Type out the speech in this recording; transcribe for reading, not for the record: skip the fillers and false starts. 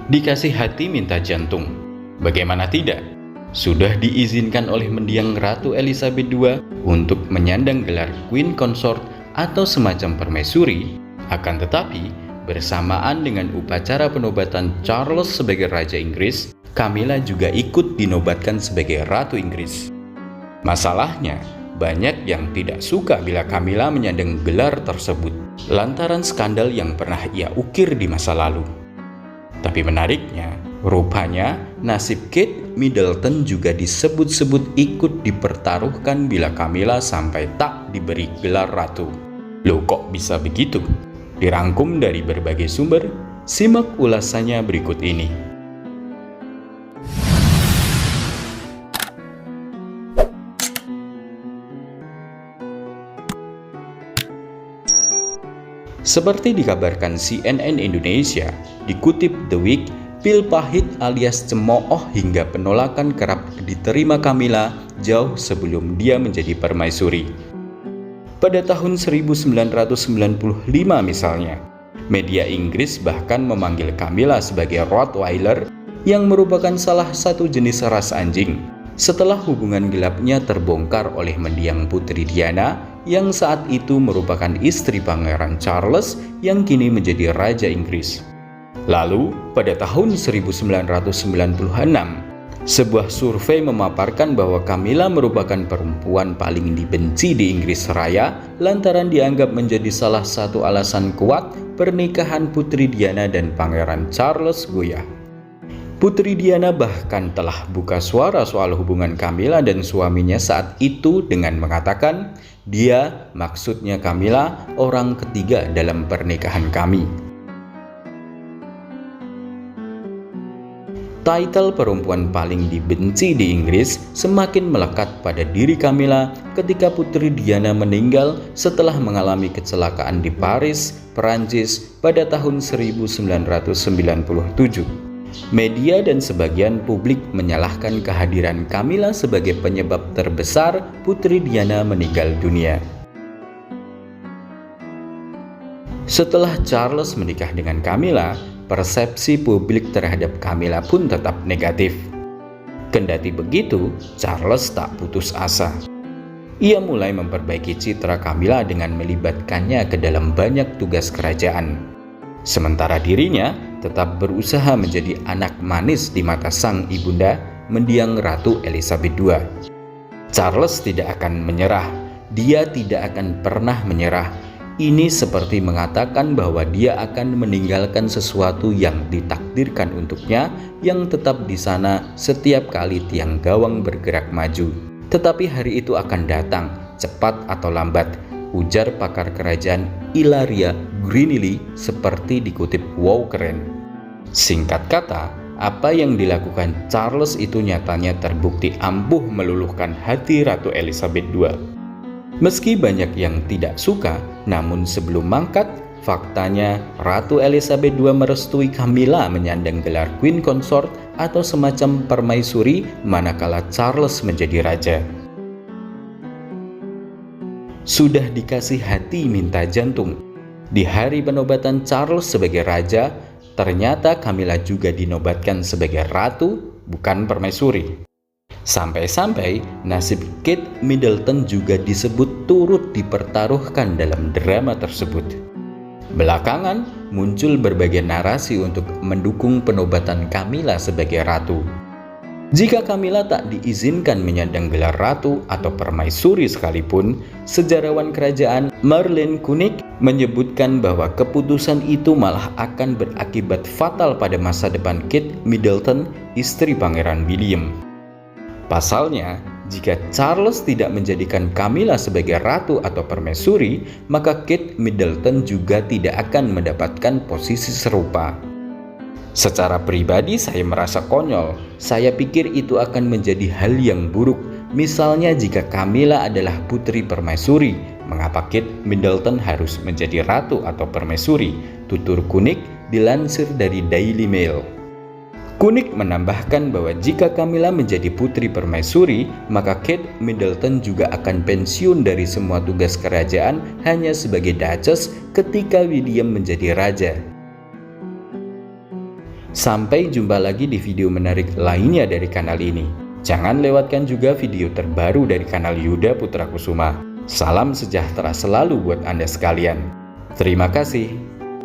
Dikasih hati minta jantung. Bagaimana tidak? Sudah diizinkan oleh mendiang Ratu Elizabeth II untuk menyandang gelar Queen Consort atau semacam permaisuri, akan tetapi bersamaan dengan upacara penobatan Charles sebagai Raja Inggris, Camilla juga ikut dinobatkan sebagai Ratu Inggris. Masalahnya, banyak yang tidak suka bila Camilla menyandang gelar tersebut lantaran skandal yang pernah ia ukir di masa lalu. Tapi menariknya, rupanya nasib Kate Middleton juga disebut-sebut ikut dipertaruhkan bila Camilla sampai tak diberi gelar ratu. Loh, kok bisa begitu? Dirangkum dari berbagai sumber, simak ulasannya berikut ini. Seperti dikabarkan CNN Indonesia, dikutip The Week, pil pahit alias cemooh hingga penolakan kerap diterima Camilla jauh sebelum dia menjadi permaisuri. Pada tahun 1995 misalnya, media Inggris bahkan memanggil Camilla sebagai Rottweiler yang merupakan salah satu jenis ras anjing, setelah hubungan gelapnya terbongkar oleh mendiang Putri Diana yang saat itu merupakan istri Pangeran Charles yang kini menjadi Raja Inggris. Lalu, pada tahun 1996, sebuah survei memaparkan bahwa Camilla merupakan perempuan paling dibenci di Inggris Raya lantaran dianggap menjadi salah satu alasan kuat pernikahan Putri Diana dan Pangeran Charles goyah. Putri Diana bahkan telah buka suara soal hubungan Camilla dan suaminya saat itu dengan mengatakan, "Dia, maksudnya Camilla, orang ketiga dalam pernikahan kami." Title perempuan paling dibenci di Inggris semakin melekat pada diri Camilla ketika Putri Diana meninggal setelah mengalami kecelakaan di Paris, Perancis pada tahun 1997. Media dan sebagian publik menyalahkan kehadiran Camilla sebagai penyebab terbesar Putri Diana meninggal dunia. Setelah Charles menikah dengan Camilla, persepsi publik terhadap Camilla pun tetap negatif. Kendati begitu, Charles tak putus asa. Ia mulai memperbaiki citra Camilla dengan melibatkannya ke dalam banyak tugas kerajaan. Sementara dirinya tetap berusaha menjadi anak manis di mata sang ibunda, mendiang Ratu Elizabeth II. Charles tidak akan menyerah. Dia tidak akan pernah menyerah. Ini seperti mengatakan bahwa dia akan meninggalkan sesuatu yang ditakdirkan untuknya yang tetap di sana setiap kali tiang gawang bergerak maju. Tetapi hari itu akan datang, cepat atau lambat, ujar pakar kerajaan Ilaria Greenlee seperti dikutip Wow Keren. Singkat kata, apa yang dilakukan Charles itu nyatanya terbukti ampuh meluluhkan hati Ratu Elizabeth II. Meski banyak yang tidak suka, namun sebelum mangkat, faktanya Ratu Elizabeth II merestui Camilla menyandang gelar Queen Consort atau semacam permaisuri manakala Charles menjadi raja. Sudah dikasih hati minta jantung. Di hari penobatan Charles sebagai raja, ternyata Camilla juga dinobatkan sebagai ratu, bukan permaisuri. Sampai-sampai nasib Kate Middleton juga disebut turut dipertaruhkan dalam drama tersebut. Belakangan muncul berbagai narasi untuk mendukung penobatan Camilla sebagai ratu. Jika Camilla tak diizinkan menyandang gelar ratu atau permaisuri sekalipun, sejarawan kerajaan Merlin Kunik menyebutkan bahwa keputusan itu malah akan berakibat fatal pada masa depan Kate Middleton, istri Pangeran William. Pasalnya, jika Charles tidak menjadikan Camilla sebagai ratu atau permaisuri, maka Kate Middleton juga tidak akan mendapatkan posisi serupa. Secara pribadi saya merasa konyol. Saya pikir itu akan menjadi hal yang buruk. Misalnya jika Camilla adalah putri permaisuri, mengapa Kate Middleton harus menjadi ratu atau permaisuri? Tutur Kunik dilansir dari Daily Mail. Kunik menambahkan bahwa jika Camilla menjadi putri permaisuri, maka Kate Middleton juga akan pensiun dari semua tugas kerajaan hanya sebagai Duchess ketika William menjadi raja. Sampai jumpa lagi di video menarik lainnya dari kanal ini. Jangan lewatkan juga video terbaru dari kanal Yuda Putra Kusuma. Salam sejahtera selalu buat Anda sekalian. Terima kasih.